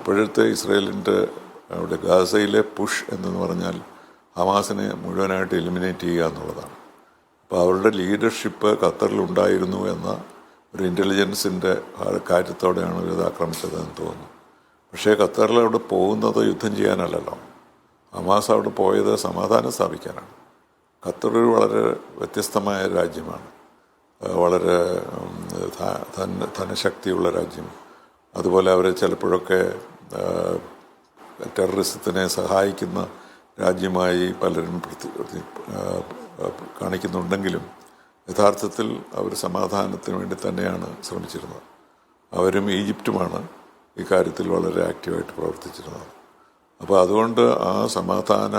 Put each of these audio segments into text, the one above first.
ഇപ്പോഴത്തെ ഇസ്രയേലിൻ്റെ അവിടെ ഗാസയിലെ പുഷ് എന്ന് പറഞ്ഞാൽ ഹമാസിനെ മുഴുവനായിട്ട് എലിമിനേറ്റ് ചെയ്യുക എന്നുള്ളതാണ്. അപ്പോൾ അവരുടെ ലീഡർഷിപ്പ് ഖത്തറിലുണ്ടായിരുന്നു എന്ന ഒരു ഇൻ്റലിജൻസിൻ്റെ കാര്യത്തോടെയാണ് ഇത് ആക്രമിച്ചതെന്ന് തോന്നുന്നു. പക്ഷേ ഖത്തറിൽ അവിടെ പോകുന്നത് യുദ്ധം ചെയ്യാനല്ലല്ലോ. ഹമാസ് അവിടെ പോയത് സമാധാനം സ്ഥാപിക്കാനാണ്. ഖത്തർ ഒരു വളരെ വ്യത്യസ്തമായ രാജ്യമാണ്, വളരെ ധനശക്തിയുള്ള രാജ്യം. അതുപോലെ അവർ ചിലപ്പോഴൊക്കെ ടെററിസത്തിനെ സഹായിക്കുന്ന രാജ്യമായി പലരും കാണിക്കുന്നുണ്ടെങ്കിലും യഥാർത്ഥത്തിൽ അവർ സമാധാനത്തിന് വേണ്ടി തന്നെയാണ് ശ്രമിച്ചിരുന്നത്. അവരും ഈജിപ്തുമാണ് ഇക്കാര്യത്തിൽ വളരെ ആക്റ്റീവായിട്ട് പ്രവർത്തിച്ചിരുന്നത്. അപ്പോൾ അതുകൊണ്ട് ആ സമാധാന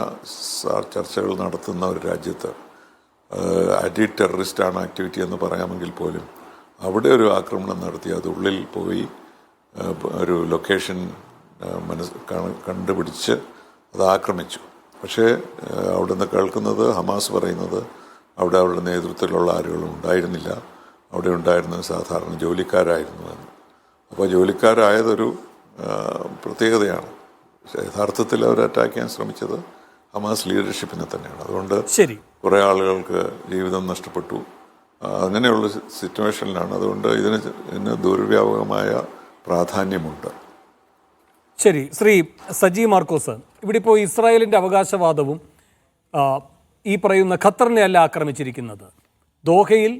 ചർച്ചകൾ നടത്തുന്ന ഒരു രാജ്യത്ത് ആൻറ്റി ടെററിസ്റ്റാണ് ആക്ടിവിറ്റി എന്ന് പറയാമെങ്കിൽ പോലും അവിടെ ഒരു ആക്രമണം നടത്തി അത് ഉള്ളിൽ പോയി ഒരു ലൊക്കേഷൻ കണ്ടുപിടിച്ച് അത് ആക്രമിച്ചു. പക്ഷേ അവിടെ നിന്ന് കേൾക്കുന്നത് ഹമാസ് പറയുന്നത് അവിടെ അവരുടെ നേതൃത്വത്തിലുള്ള ആരുകളും ഉണ്ടായിരുന്നില്ല, അവിടെ ഉണ്ടായിരുന്നത് സാധാരണ ജോലിക്കാരായിരുന്നു എന്ന്. അപ്പോൾ ജോലിക്കാരായതൊരു പ്രത്യേകതയാണ്. പക്ഷേ യഥാർത്ഥത്തിൽ അവർ അറ്റാക്ക് ചെയ്യാൻ ശ്രമിച്ചത് ഹമാസ് ലീഡർഷിപ്പിനെ തന്നെയാണ്. അതുകൊണ്ട് കുറേ ആളുകൾക്ക് ജീവിതം നഷ്ടപ്പെട്ടു. അങ്ങനെയുള്ള സിറ്റുവേഷനിലാണ്. അതുകൊണ്ട് ഇതിന് ദുർവ്യാപകമായ പ്രാധാന്യമുണ്ട്. ശരി, ശ്രീ സജി മാർക്കോസ്, ഇവിടെ ഇപ്പോൾ ഇസ്രായേലിൻ്റെ അവകാശവാദവും ഈ പറയുന്ന ഖത്തറിനെ അല്ല ആക്രമിച്ചിരിക്കുന്നത്. ദോഹയിൽ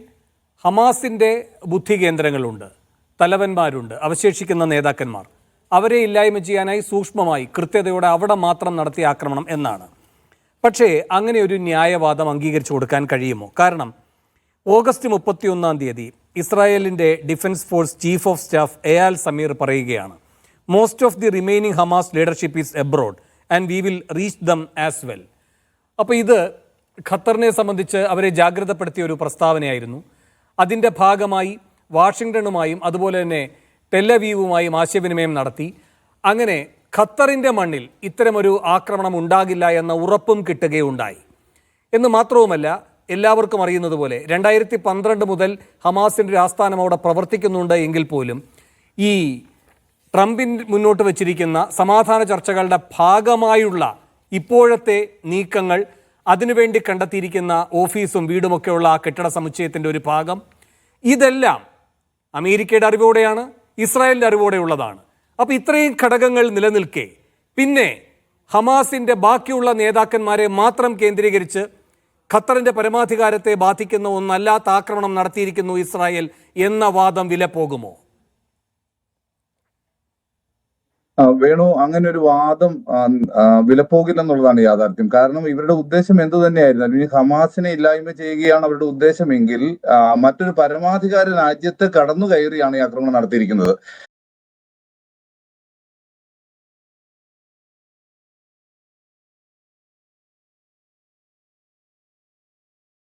ഹമാസിൻ്റെ ബുദ്ധി കേന്ദ്രങ്ങളുണ്ട്, തലവന്മാരുണ്ട്, അവശേഷിക്കുന്ന നേതാക്കന്മാർ. അവരെ ഇല്ലായ്മ ചെയ്യാനായി സൂക്ഷ്മമായി കൃത്യതയോടെ അവിടെ മാത്രം നടത്തിയ ആക്രമണം എന്നാണ്. പക്ഷേ അങ്ങനെ ഒരു ന്യായവാദം അംഗീകരിച്ചു കൊടുക്കാൻ കഴിയുമോ? കാരണം ഓഗസ്റ്റ് 31 ഇസ്രായേലിൻ്റെ defence force chief of staff Eyal Zamir പറയുകയാണ്, most of the remaining Hamas leadership is abroad and we will reach them as well. അപ്പോൾ ഇത് ഖത്തറിനെ സംബന്ധിച്ച് അവരെ ജാഗ്രതപ്പെടുത്തിയ ഒരു പ്രസ്താവനയായിരുന്നു. അതിൻ്റെ ഭാഗമായി വാഷിങ്ടണുമായും അതുപോലെ തന്നെ ടെല്ലവീവുമായും ആശയവിനിമയം നടത്തി. അങ്ങനെ ഖത്തറിൻ്റെ മണ്ണിൽ ഇത്തരമൊരു ആക്രമണം ഉണ്ടാകില്ല എന്ന ഉറപ്പും കിട്ടുകയുണ്ടായി. എന്ന് മാത്രവുമല്ല, എല്ലാവർക്കും അറിയുന്നത് പോലെ 2012 മുതൽ ഹമാസിൻ്റെ ഒരു ആസ്ഥാനം അവിടെ പ്രവർത്തിക്കുന്നുണ്ട് എങ്കിൽ പോലും ഈ ട്രംപിൻ മുന്നോട്ട് വച്ചിരിക്കുന്ന സമാധാന ചർച്ചകളുടെ ഭാഗമായുള്ള ഇപ്പോഴത്തെ നീക്കങ്ങൾ, അതിനുവേണ്ടി കണ്ടെത്തിയിരിക്കുന്ന ഓഫീസും വീടുമൊക്കെയുള്ള ആ കെട്ടിട സമുച്ചയത്തിൻ്റെ ഒരു ഭാഗം, ഇതെല്ലാം അമേരിക്കയുടെ അറിവോടെയാണ്, ഇസ്രായേലിൻ്റെ അറിവോടെയുള്ളതാണ്. അപ്പോൾ ഇത്രയും ഘടകങ്ങൾ നിലനിൽക്കെ പിന്നെ ഹമാസിൻ്റെ ബാക്കിയുള്ള നേതാക്കന്മാരെ മാത്രം കേന്ദ്രീകരിച്ച് ഖത്തറിൻ്റെ പരമാധികാരത്തെ ബാധിക്കുന്ന ഒന്നല്ലാത്ത ആക്രമണം നടത്തിയിരിക്കുന്നു ഇസ്രായേൽ എന്ന വാദം വില പോകുമോ? വേണു, അങ്ങനെ ഒരു വാദം വിലപ്പോകില്ലെന്നുള്ളതാണ് യാഥാർത്ഥ്യം. കാരണം ഇവരുടെ ഉദ്ദേശം എന്തു തന്നെയായിരുന്നു, ഈ ഹമാസിനെ ഇല്ലായ്മ ചെയ്യുകയാണ് അവരുടെ ഉദ്ദേശമെങ്കിൽ മറ്റൊരു പരമാധികാര രാജ്യത്ത് കടന്നു കയറിയാണ് ഈ ആക്രമണം നടത്തിയിരിക്കുന്നത്.